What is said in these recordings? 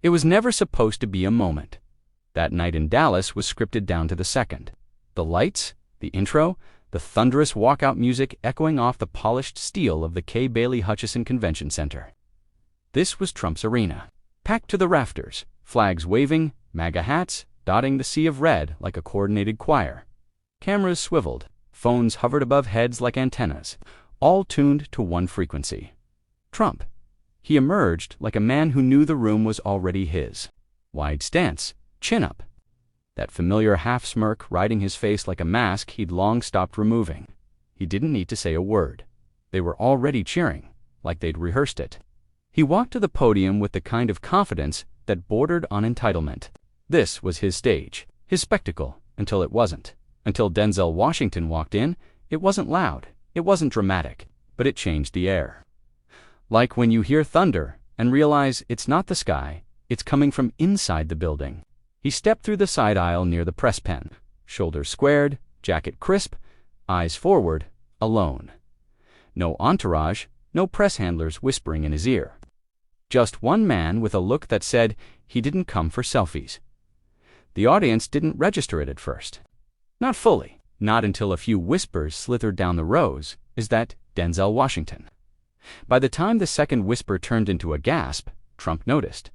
It was never supposed to be a moment. That night in Dallas was scripted down to the second. The lights, the intro, the thunderous walkout music echoing off the polished steel of the K. Bailey Hutchison Convention Center. This was Trump's arena, packed to the rafters, flags waving, MAGA hats dotting the sea of red like a coordinated choir. Cameras swiveled, phones hovered above heads like antennas, all tuned to one frequency. Trump. He emerged like a man who knew the room was already his. Wide stance, chin up. That familiar half-smirk riding his face like a mask he'd long stopped removing. He didn't need to say a word. They were already cheering, like they'd rehearsed it. He walked to the podium with the kind of confidence that bordered on entitlement. This was his stage, his spectacle, until it wasn't. Until Denzel Washington walked in, it wasn't loud, it wasn't dramatic, but it changed the air. Like when you hear thunder and realize it's not the sky, it's coming from inside the building. He stepped through the side aisle near the press pen, shoulders squared, jacket crisp, eyes forward, alone. No entourage, no press handlers whispering in his ear. Just one man with a look that said he didn't come for selfies. The audience didn't register it at first. Not fully, not until a few whispers slithered down the rows. Is that Denzel Washington? By the time the second whisper turned into a gasp, Trump noticed.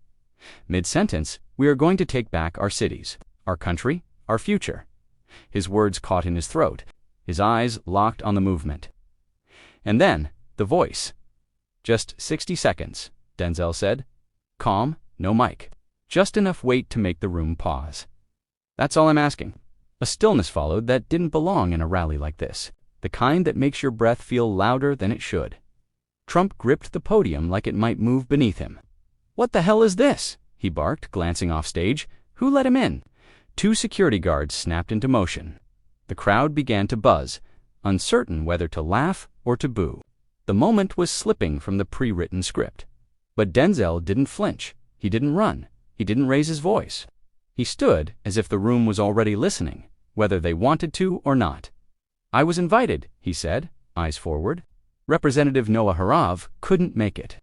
Mid-sentence, we are going to take back our cities, our country, our future. His words caught in his throat, his eyes locked on the movement. And then, the voice. Just 60 seconds, Denzel said. Calm, no mic. Just enough weight to make the room pause. That's all I'm asking. A stillness followed that didn't belong in a rally like this, the kind that makes your breath feel louder than it should. Trump gripped the podium like it might move beneath him. What the hell is this? He barked, glancing off stage. Who let him in? 2 security guards snapped into motion. The crowd began to buzz, uncertain whether to laugh or to boo. The moment was slipping from the pre-written script. But Denzel didn't flinch. He didn't run. He didn't raise his voice. He stood as if the room was already listening, whether they wanted to or not. I was invited, he said, eyes forward. Representative Noah Harav couldn't make it.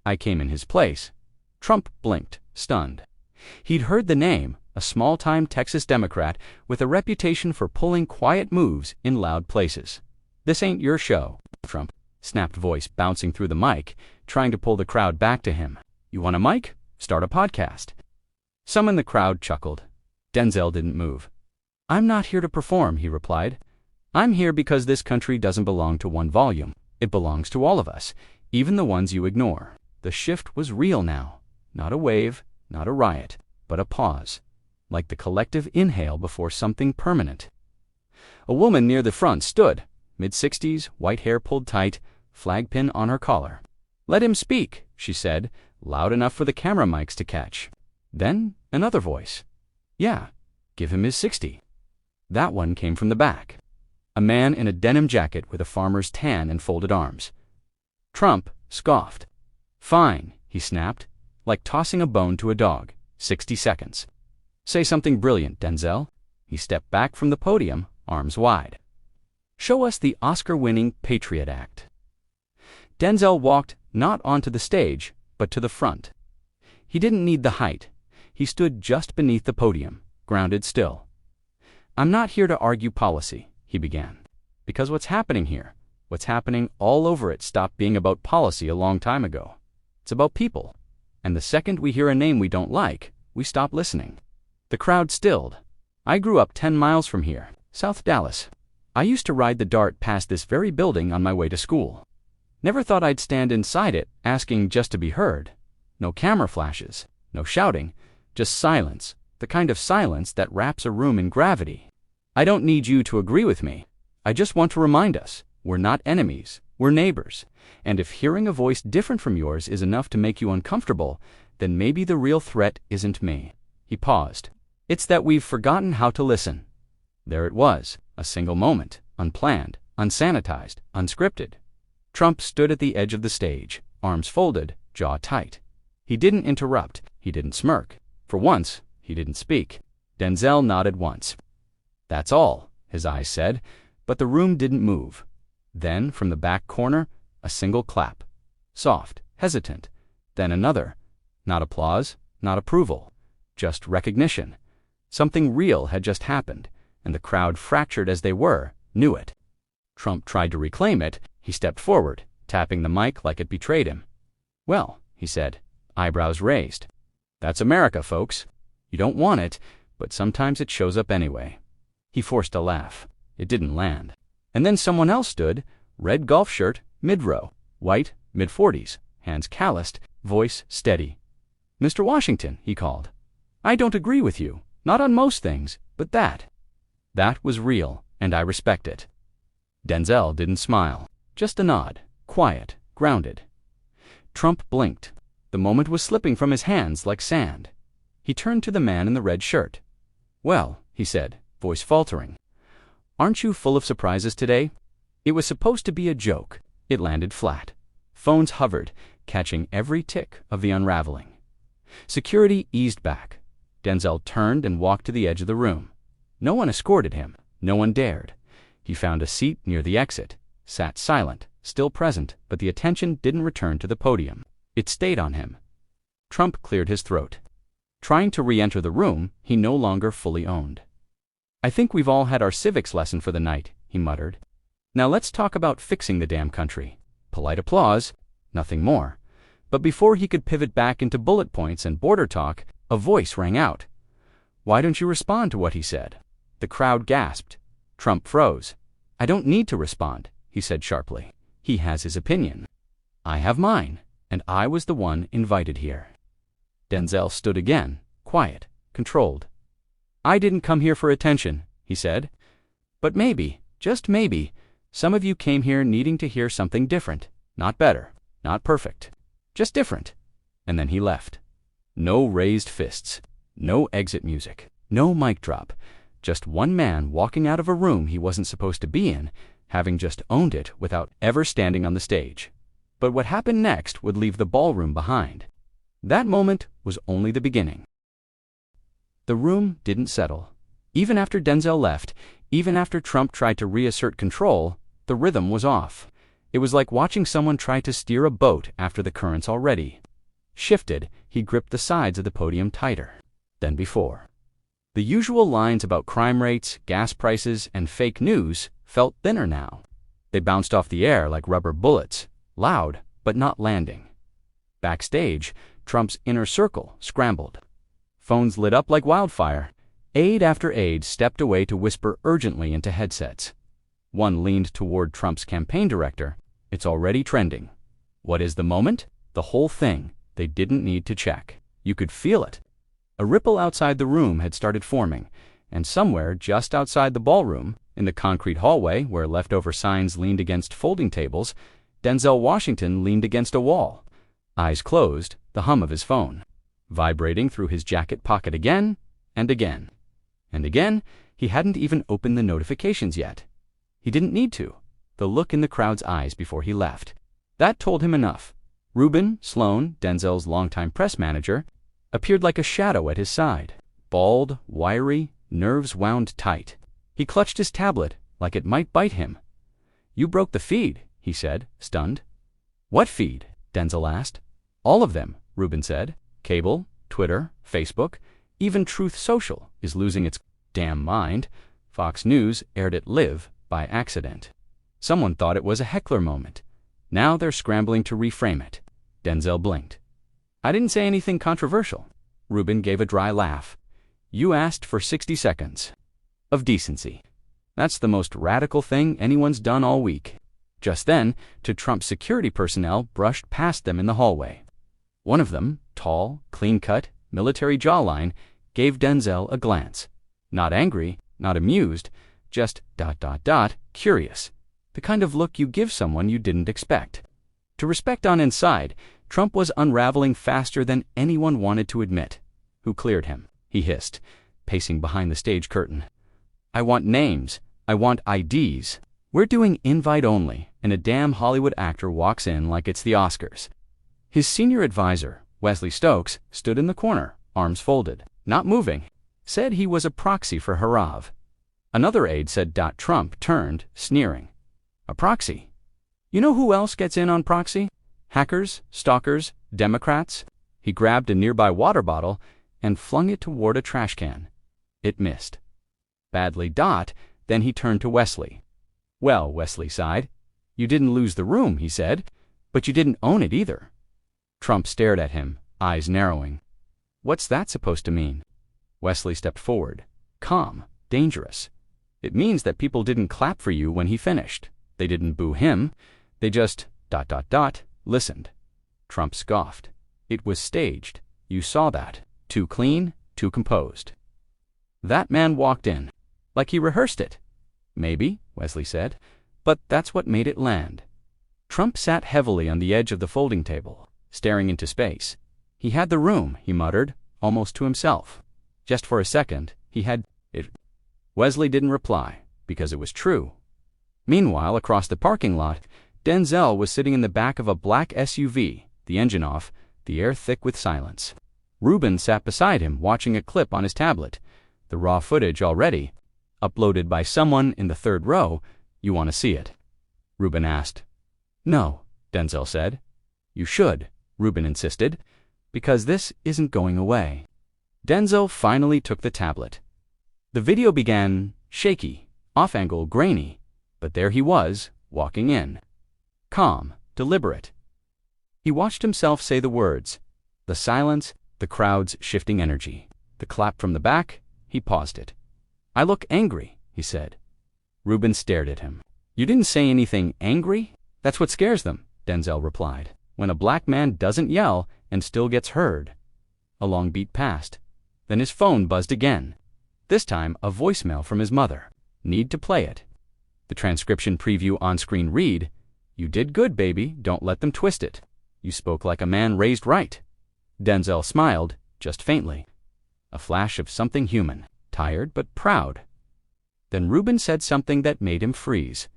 I came in his place. Trump blinked, stunned. He'd heard the name, a small-time Texas Democrat with a reputation for pulling quiet moves in loud places. This ain't your show, Trump, snapped voice bouncing through the mic, trying to pull the crowd back to him. You want a mic? Start a podcast. Some in the crowd chuckled. Denzel didn't move. I'm not here to perform, he replied. I'm here because this country doesn't belong to one volume. It belongs to all of us, even the ones you ignore. The shift was real now. Not a wave, not a riot, but a pause. Like the collective inhale before something permanent. A woman near the front stood, mid-60s, white hair pulled tight, flag pin on her collar. Let him speak, she said, loud enough for the camera mics to catch. Then another voice. Yeah, give him his 60. That one came from the back. A man in a denim jacket with a farmer's tan and folded arms. Trump scoffed. Fine, he snapped, like tossing a bone to a dog. 60 seconds. Say something brilliant, Denzel. He stepped back from the podium, arms wide. Show us the Oscar-winning Patriot Act. Denzel walked not onto the stage, but to the front. He didn't need the height. He stood just beneath the podium, grounded still. I'm not here to argue policy, he began. Because what's happening here, what's happening all over it stopped being about policy a long time ago. It's about people. And the second we hear a name we don't like, we stop listening. The crowd stilled. I grew up 10 miles from here, South Dallas. I used to ride the DART past this very building on my way to school. Never thought I'd stand inside it, asking just to be heard. No camera flashes, no shouting, just silence, the kind of silence that wraps a room in gravity. I don't need you to agree with me. I just want to remind us, we're not enemies, we're neighbors. And if hearing a voice different from yours is enough to make you uncomfortable, then maybe the real threat isn't me. He paused. It's that we've forgotten how to listen. There it was, a single moment, unplanned, unsanitized, unscripted. Trump stood at the edge of the stage, arms folded, jaw tight. He didn't interrupt, he didn't smirk. For once, he didn't speak. Denzel nodded once. That's all, his eyes said, but the room didn't move. Then, from the back corner, a single clap. Soft, hesitant. Then another. Not applause, not approval, just recognition. Something real had just happened, and the crowd, fractured as they were, knew it. Trump tried to reclaim it. He stepped forward, tapping the mic like it betrayed him. "Well," he said, eyebrows raised. "That's America, folks. You don't want it, but sometimes it shows up anyway." He forced a laugh. It didn't land. And then someone else stood, red golf shirt, mid-row, white, mid-40s, hands calloused, voice steady. "Mr. Washington," he called. "I don't agree with you, not on most things, but that." That was real, and I respect it. Denzel didn't smile, just a nod, quiet, grounded. Trump blinked. The moment was slipping from his hands like sand. He turned to the man in the red shirt. "Well," he said, voice faltering, "aren't you full of surprises today?" It was supposed to be a joke. It landed flat. Phones hovered, catching every tick of the unraveling. Security eased back. Denzel turned and walked to the edge of the room. No one escorted him. No one dared. He found a seat near the exit, sat silent, still present, but the attention didn't return to the podium. It stayed on him. Trump cleared his throat. Trying to re-enter the room he no longer fully owned. "I think we've all had our civics lesson for the night," he muttered. "Now let's talk about fixing the damn country." Polite applause, nothing more. But before he could pivot back into bullet points and border talk, a voice rang out. "Why don't you respond to what he said?" The crowd gasped. Trump froze. "I don't need to respond," he said sharply. "He has his opinion. I have mine, and I was the one invited here." Denzel stood again, quiet, controlled. "I didn't come here for attention," he said. "But maybe, just maybe, some of you came here needing to hear something different. Not better, not perfect, just different." And then he left. No raised fists, no exit music, no mic drop. Just one man walking out of a room he wasn't supposed to be in, having just owned it without ever standing on the stage. But what happened next would leave the ballroom behind. That moment was only the beginning. The room didn't settle. Even after Denzel left, even after Trump tried to reassert control, the rhythm was off. It was like watching someone try to steer a boat after the current's already shifted. He gripped the sides of the podium tighter than before. The usual lines about crime rates, gas prices, and fake news felt thinner now. They bounced off the air like rubber bullets, loud but not landing. Backstage, Trump's inner circle scrambled. Phones lit up like wildfire. Aide after aide stepped away to whisper urgently into headsets. One leaned toward Trump's campaign director. "It's already trending." What is the moment? The whole thing. They didn't need to check. You could feel it. A ripple outside the room had started forming, and somewhere just outside the ballroom, in the concrete hallway where leftover signs leaned against folding tables, Denzel Washington leaned against a wall. Eyes closed, the hum of his phone vibrating through his jacket pocket again and again. And again, he hadn't even opened the notifications yet. He didn't need to. The look in the crowd's eyes before he left. That told him enough. Ruben Sloan, Denzel's longtime press manager, appeared like a shadow at his side. Bald, wiry, nerves wound tight. He clutched his tablet like it might bite him. "You broke the feed," he said, stunned. "What feed?" Denzel asked. "All of them," Ruben said. "Cable, Twitter, Facebook, even Truth Social is losing its damn mind. Fox News aired it live by accident. Someone thought it was a heckler moment. Now they're scrambling to reframe it." Denzel blinked. "I didn't say anything controversial." Ruben gave a dry laugh. "You asked for 60 seconds of decency. That's the most radical thing anyone's done all week." Just then, two Trump security personnel brushed past them in the hallway. One of them, tall, clean-cut, military jawline, gave Denzel a glance. Not angry, not amused, just ... curious. The kind of look you give someone you didn't expect. To respect on inside, Trump was unraveling faster than anyone wanted to admit. "Who cleared him?" he hissed, pacing behind the stage curtain. "I want names. I want IDs. We're doing invite only, and a damn Hollywood actor walks in like it's the Oscars." His senior advisor, Wesley Stokes, stood in the corner, arms folded, not moving. Said he was a proxy for Harav. Another aide said. Trump turned, sneering. "A proxy? You know who else gets in on proxy? Hackers, stalkers, Democrats?" He grabbed a nearby water bottle and flung it toward a trash can. It missed. Badly. Then he turned to Wesley. "Well," Wesley sighed, "you didn't lose the room," he said, "but you didn't own it either." Trump stared at him, eyes narrowing. "What's that supposed to mean?" Wesley stepped forward. Calm, dangerous. "It means that people didn't clap for you when he finished. They didn't boo him. They just ... listened." Trump scoffed. "It was staged. You saw that. Too clean, too composed." "That man walked in. Like he rehearsed it." "Maybe," Wesley said, "but that's what made it land." Trump sat heavily on the edge of the folding table, staring into space. "He had the room," he muttered, almost to himself. Just for a second, he had it. Wesley didn't reply, because it was true. Meanwhile, across the parking lot, Denzel was sitting in the back of a black SUV, the engine off, the air thick with silence. Ruben sat beside him, watching a clip on his tablet, the raw footage already uploaded by someone in the third row. "You want to see it?" Ruben asked. "No," Denzel said. "You should," Ruben insisted, "because this isn't going away." Denzel finally took the tablet. The video began shaky, off-angle, grainy, but there he was, walking in. Calm, deliberate. He watched himself say the words. The silence, the crowd's shifting energy. The clap from the back. He paused it. "I look angry," he said. Ruben stared at him. "You didn't say anything angry? That's what scares them," Denzel replied. "When a black man doesn't yell and still gets heard." A long beat passed. Then his phone buzzed again. This time, a voicemail from his mother. "Need to play it." The transcription preview on-screen read, "You did good, baby. Don't let them twist it. You spoke like a man raised right." Denzel smiled, just faintly. A flash of something human, tired but proud. Then Ruben said something that made him freeze.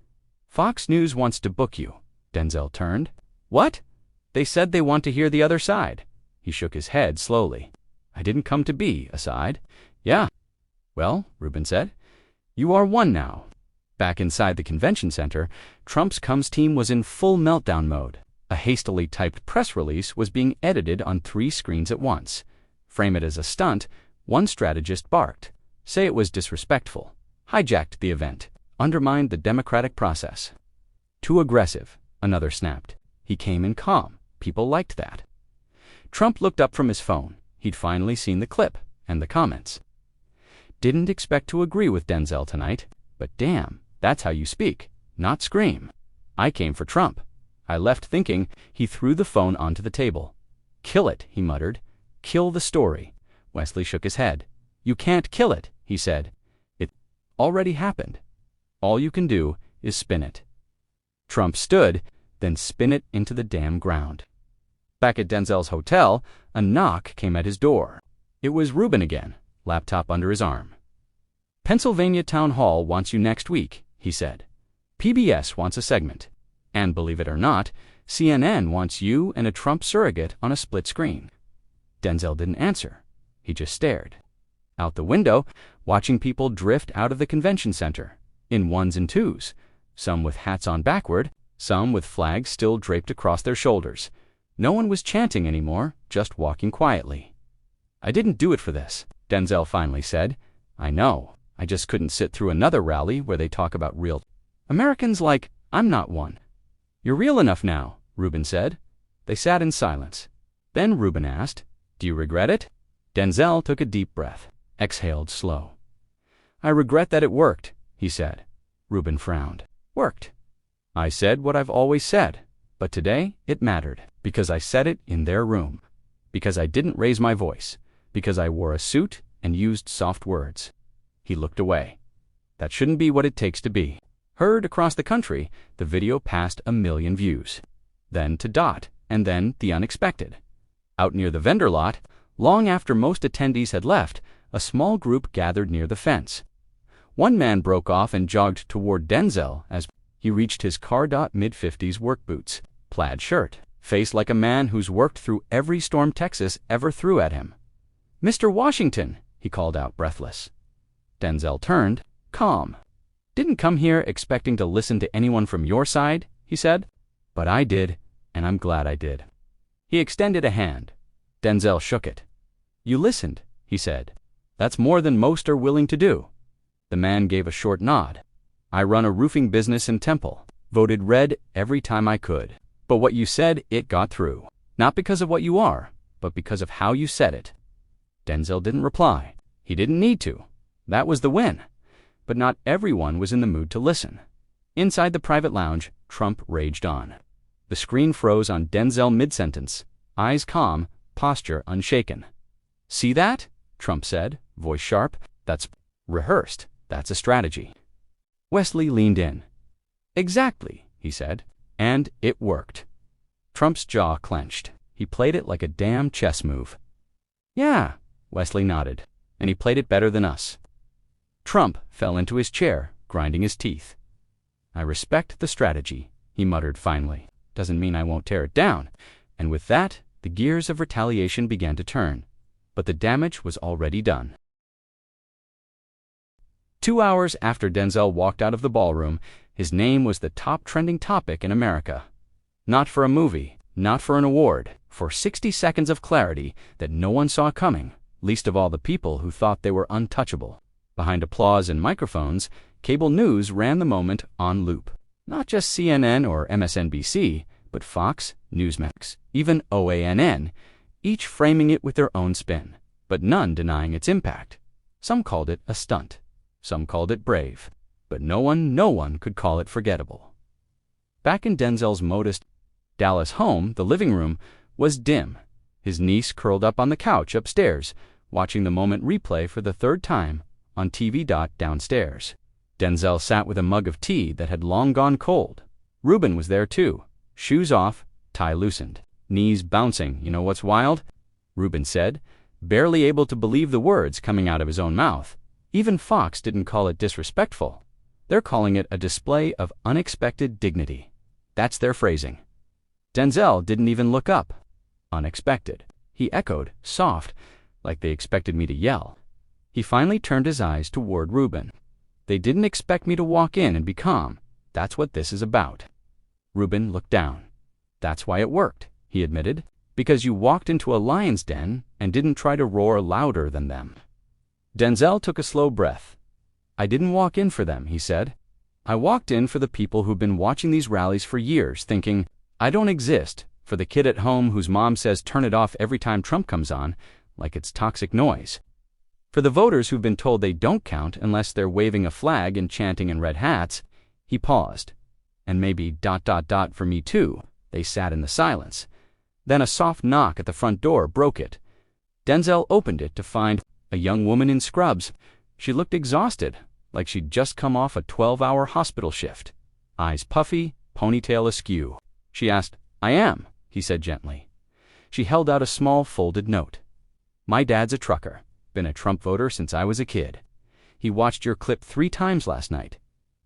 "Fox News wants to book you." Denzel turned. "What?" "They said they want to hear the other side." He shook his head slowly. "I didn't come to be a side." "Yeah." "Well," Ruben said, "you are one now." Back inside the convention center, Trump's comms team was in full meltdown mode. A hastily typed press release was being edited on 3 screens at once. Frame it as a stunt, one strategist barked. Say it was disrespectful. Hijacked the event. Undermined the democratic process. Too aggressive, another snapped. He came in calm. People liked that. Trump looked up from his phone. He'd finally seen the clip and the comments. "Didn't expect to agree with Denzel tonight, but damn, that's how you speak, not scream. I came for Trump. I left thinking." He threw the phone onto the table. "Kill it," he muttered. "Kill the story." Wesley shook his head. "You can't kill it," he said. "It already happened. All you can do is spin it." Trump stood, then spin it into the damn ground. Back at Denzel's hotel, a knock came at his door. It was Ruben again, laptop under his arm. "Pennsylvania Town Hall wants you next week," he said. "PBS wants a segment. And believe it or not, CNN wants you and a Trump surrogate on a split screen." Denzel didn't answer. He just stared. Out the window, watching people drift out of the convention center, in ones and twos, some with hats on backward, some with flags still draped across their shoulders. No one was chanting anymore, just walking quietly. "I didn't do it for this," Denzel finally said. "I know. I just couldn't sit through another rally where they talk about real Americans like I'm not one." "You're real enough now," Ruben said. They sat in silence. Then Ruben asked, "Do you regret it?" Denzel took a deep breath, exhaled slow. "I regret that it worked," he said. Ruben frowned. "Worked?" "I said what I've always said, but today it mattered, because I said it in their room, because I didn't raise my voice, because I wore a suit and used soft words." He looked away. That shouldn't be what it takes to be. Heard across the country, the video passed 1 million views. Then to Dot, and then the unexpected. Out near the vendor lot, long after most attendees had left, a small group gathered near the fence. One man broke off and jogged toward Denzel as he reached his mid-50s work boots, plaid shirt, face like a man who's worked through every storm Texas ever threw at him. "Mr. Washington," he called out, breathless. Denzel turned, calm. "Didn't come here expecting to listen to anyone from your side," he said. "But I did, and I'm glad I did." He extended a hand. Denzel shook it. "You listened," he said. "That's more than most are willing to do." The man gave a short nod. "I run a roofing business in Temple. Voted red every time I could. But what you said, it got through. Not because of what you are, but because of how you said it." Denzel didn't reply. He didn't need to. That was the win. But not everyone was in the mood to listen. Inside the private lounge, Trump raged on. The screen froze on Denzel mid-sentence, eyes calm, posture unshaken. "See that?" Trump said, voice sharp. "That's rehearsed. That's a strategy." Wesley leaned in. "Exactly," he said. And it worked. Trump's jaw clenched. He played it like a damn chess move. "Yeah," Wesley nodded. "And he played it better than us." Trump fell into his chair, grinding his teeth. "I respect the strategy," he muttered finally. "Doesn't mean I won't tear it down." And with that, the gears of retaliation began to turn. But the damage was already done. 2 hours after Denzel walked out of the ballroom, his name was the top trending topic in America. Not for a movie, not for an award, for 60 seconds of clarity that no one saw coming, least of all the people who thought they were untouchable. Behind applause and microphones, cable news ran the moment on loop. Not just CNN or MSNBC, but Fox, Newsmax, even OANN, each framing it with their own spin, but none denying its impact. Some called it a stunt. Some called it brave. But no one could call it forgettable. Back in Denzel's modest Dallas home, the living room was dim. His niece curled up on the couch upstairs, watching the moment replay for the third time on TV downstairs. Denzel sat with a mug of tea that had long gone cold. Ruben was there too, shoes off, tie loosened, knees bouncing. "You know what's wild?" Ruben said, barely able to believe the words coming out of his own mouth. Even Fox didn't call it disrespectful. They're calling it a display of unexpected dignity. That's their phrasing. Denzel didn't even look up. "Unexpected," he echoed, soft, like they expected me to yell. He finally turned his eyes toward Ruben. "They didn't expect me to walk in and be calm. That's what this is about." Ruben looked down. "That's why it worked," he admitted. "Because you walked into a lion's den and didn't try to roar louder than them." Denzel took a slow breath. "I didn't walk in for them," he said. "I walked in for the people who've been watching these rallies for years thinking, I don't exist, for the kid at home whose mom says turn it off every time Trump comes on, like it's toxic noise. For the voters who've been told they don't count unless they're waving a flag and chanting in red hats." He paused. "And maybe ... for me too." They sat in the silence. Then a soft knock at the front door broke it. Denzel opened it to find a young woman in scrubs. She looked exhausted, like she'd just come off a 12-hour hospital shift. Eyes puffy, ponytail askew. She asked, "I am," he said gently. She held out a small folded note. "My dad's a trucker. Been a Trump voter since I was a kid. He watched your clip 3 times last night.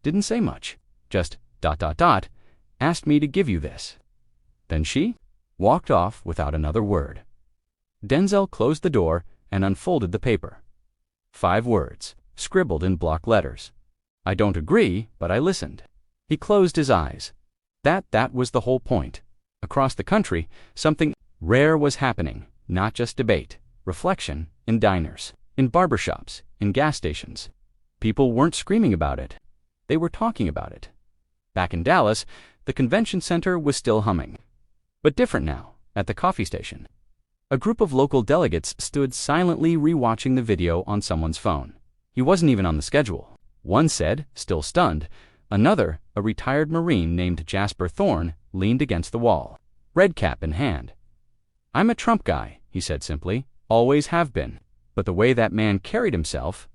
Didn't say much. Just ... asked me to give you this." Then she walked off without another word. Denzel closed the door and unfolded the paper. 5 words, scribbled in block letters. "I don't agree, but I listened." He closed his eyes. That was the whole point. Across the country, something rare was happening, not just debate, reflection, in diners, in barbershops, in gas stations. People weren't screaming about it. They were talking about it. Back in Dallas, the convention center was still humming. But different now, at the coffee station. A group of local delegates stood silently rewatching the video on someone's phone. He wasn't even on the schedule. One said, still stunned. Another, a retired Marine named Jasper Thorne, leaned against the wall, red cap in hand. "I'm a Trump guy," he said simply. "Always have been." But the way that man carried himself, ...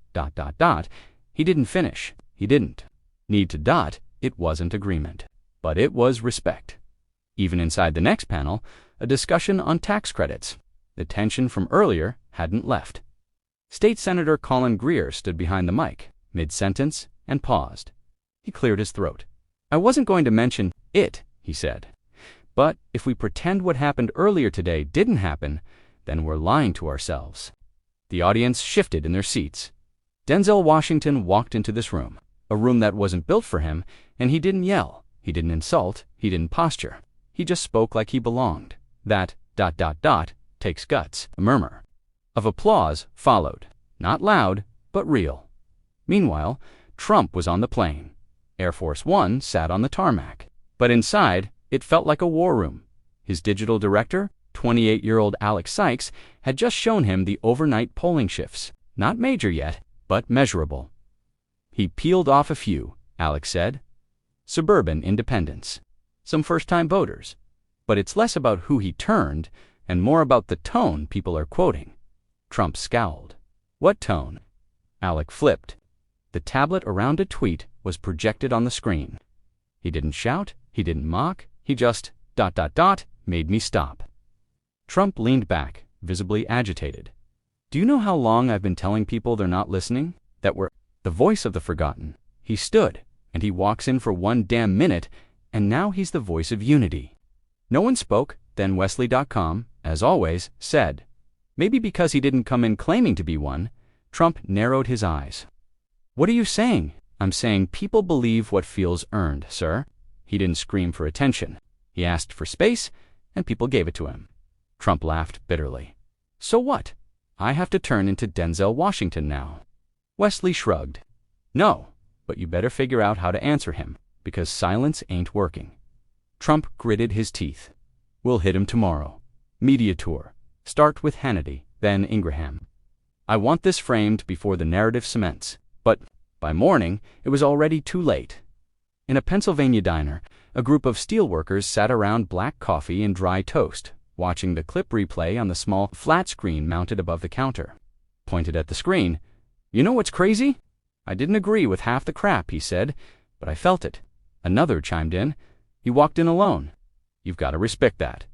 he didn't finish. He didn't need to ... It wasn't agreement. But it was respect. Even inside the next panel, a discussion on tax credits. The tension from earlier hadn't left. State Senator Colin Greer stood behind the mic, mid-sentence, and paused. He cleared his throat. "I wasn't going to mention it," he said. "But if we pretend what happened earlier today didn't happen, then we're lying to ourselves." The audience shifted in their seats. Denzel Washington walked into this room, a room that wasn't built for him, and he didn't yell, he didn't insult, he didn't posture. He just spoke like he belonged. That ... Takes guts. A murmur of applause followed. Not loud, but real. Meanwhile, Trump was on the plane. Air Force One sat on the tarmac. But inside, it felt like a war room. His digital director, 28-year-old Alex Sykes, had just shown him the overnight polling shifts. Not major yet, but measurable. He peeled off a few, Alex said. Suburban independents. Some first-time voters. But it's less about who he turned and more about the tone people are quoting. Trump scowled. What tone? Alex flipped. The tablet around a tweet was projected on the screen. He didn't shout, he didn't mock, he just ... made me stop. Trump leaned back, visibly agitated. Do you know how long I've been telling people they're not listening? That we're the voice of the forgotten. He stood, and he walks in for 1 damn minute, and now he's the voice of unity. No one spoke, then Wesley.com, as always, said. Maybe because he didn't come in claiming to be one, Trump narrowed his eyes. What are you saying? I'm saying people believe what feels earned, sir. He didn't scream for attention. He asked for space, and people gave it to him. Trump laughed bitterly. So what? I have to turn into Denzel Washington now. Wesley shrugged. No, but you better figure out how to answer him, because silence ain't working. Trump gritted his teeth. We'll hit him tomorrow. Media tour. Start with Hannity, then Ingraham. I want this framed before the narrative cements. But by morning, it was already too late. In a Pennsylvania diner, a group of steelworkers sat around black coffee and dry toast, watching the clip replay on the small flat screen mounted above the counter. Pointed at the screen. You know what's crazy? I didn't agree with half the crap, he said, but I felt it. Another chimed in. He walked in alone. You've got to respect that.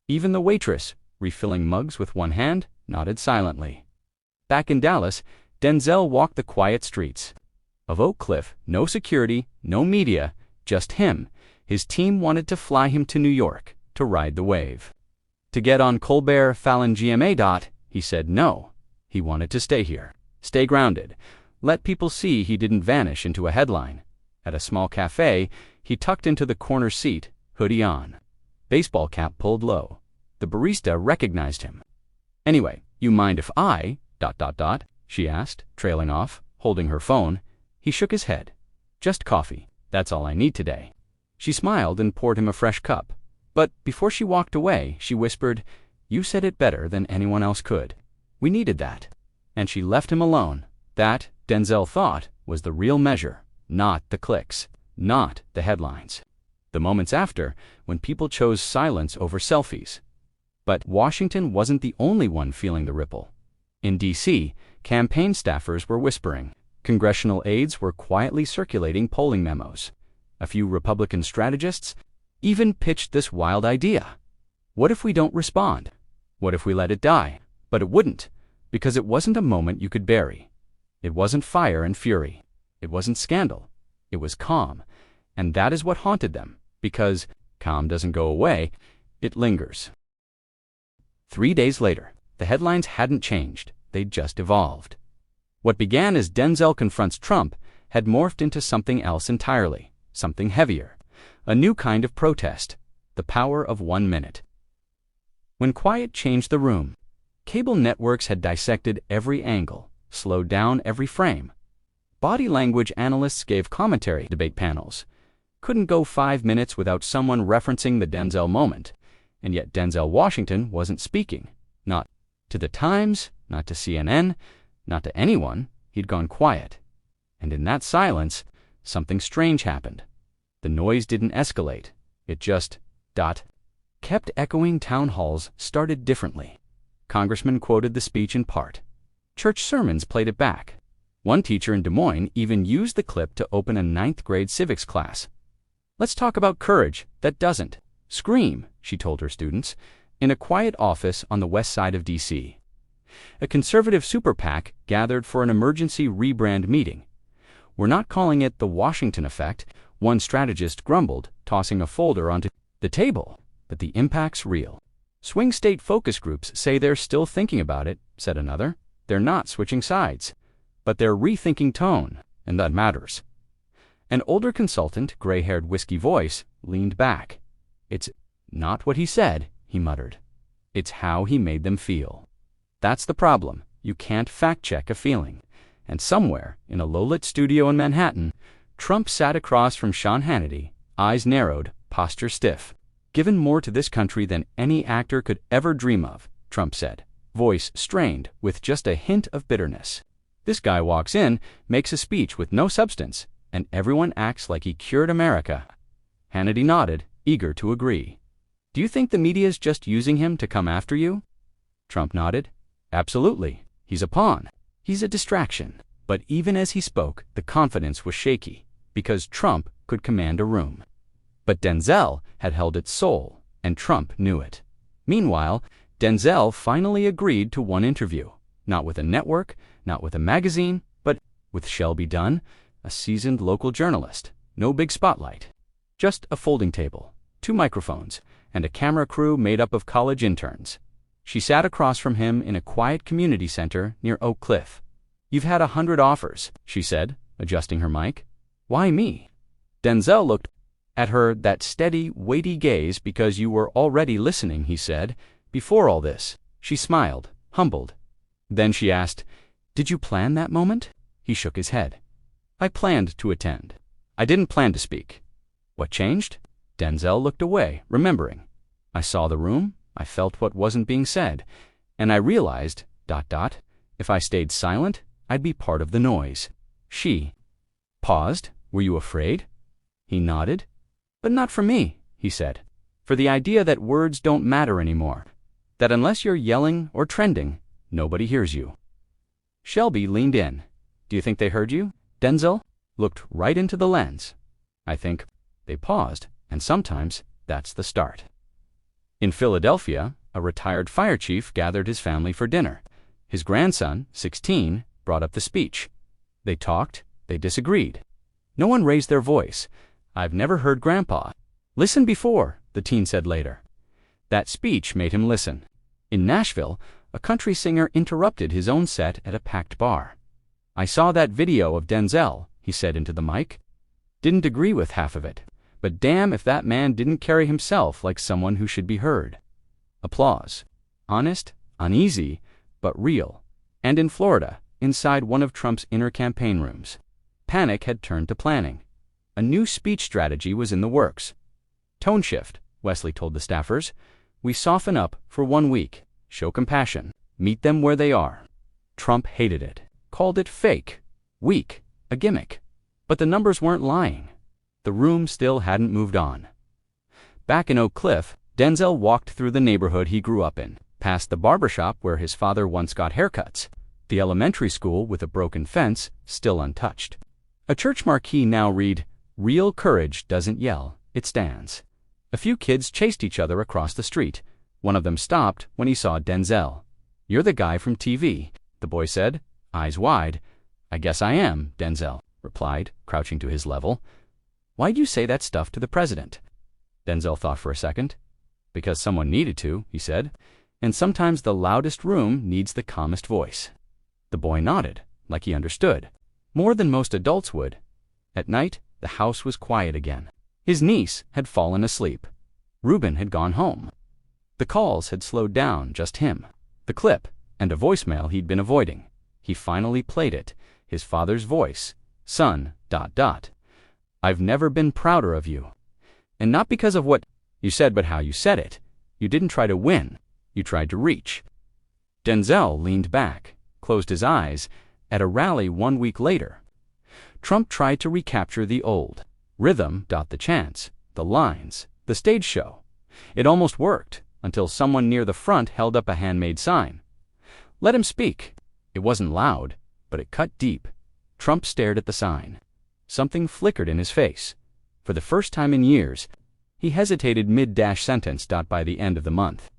Even the waitress, refilling mugs with one hand, nodded silently. Back in Dallas, Denzel walked the quiet streets. Of Oak Cliff, no security, no media, just him. His team wanted to fly him to New York, to ride the wave. To get on Colbert Fallon GMA. He said no. He wanted to stay here, stay grounded, let people see he didn't vanish into a headline. At a small cafe, he tucked into the corner seat, hoodie on. Baseball cap pulled low. The barista recognized him. Anyway, you mind if I... she asked, trailing off, holding her phone. He shook his head. Just coffee. That's all I need today. She smiled and poured him a fresh cup. But before she walked away, she whispered, You said it better than anyone else could. We needed that. And she left him alone. That, Denzel thought, was the real measure, not the clicks, not the headlines. The moments after, when people chose silence over selfies. But Washington wasn't the only one feeling the ripple. In D.C., campaign staffers were whispering. Congressional aides were quietly circulating polling memos. A few Republican strategists even pitched this wild idea. What if we don't respond? What if we let it die? But it wouldn't, because it wasn't a moment you could bury. It wasn't fire and fury. It wasn't scandal. It was calm. And that is what haunted them, because calm doesn't go away, it lingers. 3 days later, the headlines hadn't changed. They'd just evolved. What began as Denzel confronts Trump had morphed into something else entirely, something heavier, a new kind of protest, the power of 1 minute. When quiet changed the room, cable networks had dissected every angle, slowed down every frame. Body language analysts gave commentary debate panels. Couldn't go 5 minutes without someone referencing the Denzel moment, and yet Denzel Washington wasn't speaking, not to the Times, not to CNN, not to anyone. He'd gone quiet. And in that silence, something strange happened. The noise didn't escalate. It just, kept echoing. Town halls started differently. Congressmen quoted the speech in part. Church sermons played it back. One teacher in Des Moines even used the clip to open a 9th grade civics class. Let's talk about courage that doesn't scream, she told her students, in a quiet office on the west side of D.C. A conservative super PAC gathered for an emergency rebrand meeting. We're not calling it the Washington effect, one strategist grumbled, tossing a folder onto the table, but the impact's real. Swing state focus groups say they're still thinking about it, said another. They're not switching sides, but they're rethinking tone, and that matters. An older consultant, gray-haired whiskey voice, leaned back. It's not what he said, he muttered. It's how he made them feel. That's the problem. You can't fact-check a feeling. And somewhere, in a low-lit studio in Manhattan, Trump sat across from Sean Hannity, eyes narrowed, posture stiff. "Given more to this country than any actor could ever dream of," Trump said, voice strained with just a hint of bitterness. "This guy walks in, makes a speech with no substance, and everyone acts like he cured America." Hannity nodded, eager to agree. "Do you think the media's just using him to come after you?" Trump nodded. "Absolutely. He's a pawn. He's a distraction." But even as he spoke, the confidence was shaky, because Trump could command a room. But Denzel had held its soul, and Trump knew it. Meanwhile, Denzel finally agreed to one interview, not with a network, not with a magazine, but with Shelby Dunn, a seasoned local journalist. No big spotlight. Just a folding table, 2 microphones, and a camera crew made up of college interns. She sat across from him in a quiet community center near Oak Cliff. "You've had 100 offers," she said, adjusting her mic. "Why me?" Denzel looked at her, that steady, weighty gaze. "Because you were already listening," he said. "Before all this." She smiled, humbled. Then she asked, "Did you plan that moment?" He shook his head. "I planned to attend. I didn't plan to speak." "What changed?" Denzel looked away, remembering. "I saw the room, I felt what wasn't being said, and I realized, ... if I stayed silent, I'd be part of the noise." She paused. "Were you afraid?" He nodded. "But not for me," he said. "For the idea that words don't matter anymore. That unless you're yelling or trending, nobody hears you." Shelby leaned in. "Do you think they heard you?" Denzel looked right into the lens. "I think." They paused, and sometimes that's the start. In Philadelphia, a retired fire chief gathered his family for dinner. His grandson, 16, brought up the speech. They talked, they disagreed. No one raised their voice. "I've never heard Grandpa listen before," the teen said later. That speech made him listen. In Nashville, a country singer interrupted his own set at a packed bar. "I saw that video of Denzel," he said into the mic. "Didn't agree with half of it, but damn if that man didn't carry himself like someone who should be heard." Applause. Honest, uneasy, but real. And in Florida, inside one of Trump's inner campaign rooms, panic had turned to planning. A new speech strategy was in the works. "Tone shift," Wesley told the staffers. "We soften up for 1 week, show compassion, meet them where they are." Trump hated it, called it fake, weak, a gimmick. But the numbers weren't lying. The room still hadn't moved on. Back in Oak Cliff, Denzel walked through the neighborhood he grew up in, past the barbershop where his father once got haircuts, the elementary school with a broken fence still untouched. A church marquee now read, "Real courage doesn't yell, it stands." A few kids chased each other across the street. One of them stopped when he saw Denzel. "You're the guy from TV," the boy said, eyes wide. "I guess I am," Denzel replied, crouching to his level. "Why'd you say that stuff to the president?" Denzel thought for a second. "Because someone needed to," he said. "And sometimes the loudest room needs the calmest voice." The boy nodded, like he understood, more than most adults would. At night, the house was quiet again. His niece had fallen asleep. Reuben had gone home. The calls had slowed down, just him, the clip, and a voicemail he'd been avoiding. He finally played it, his father's voice. "Son, ... I've never been prouder of you. And not because of what you said, but how you said it. You didn't try to win. You tried to reach." Denzel leaned back, closed his eyes. At a rally 1 week later, Trump tried to recapture the old rhythm, the chants, the lines, the stage show. It almost worked, until someone near the front held up a handmade sign. "Let him speak." It wasn't loud, but it cut deep. Trump stared at the sign. Something flickered in his face. For the first time in years, he hesitated mid-sentence. By the end of the month,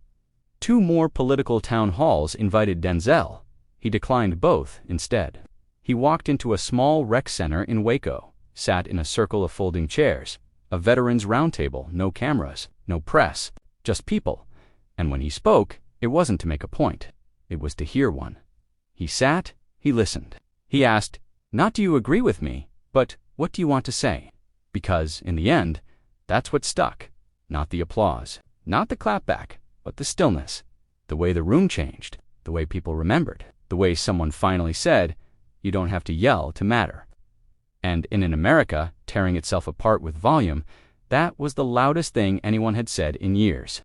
2 more political town halls invited Denzel. He declined both instead. He walked into a small rec center in Waco, sat in a circle of folding chairs, a veterans' roundtable, no cameras, no press, just people. And when he spoke, it wasn't to make a point. It was to hear one. He sat, he listened. He asked, not "Do you agree with me?" but "What do you want to say?" Because, in the end, that's what stuck. Not the applause, not the clapback, but the stillness. The way the room changed, the way people remembered, the way someone finally said, "You don't have to yell to matter." And in an America tearing itself apart with volume, that was the loudest thing anyone had said in years.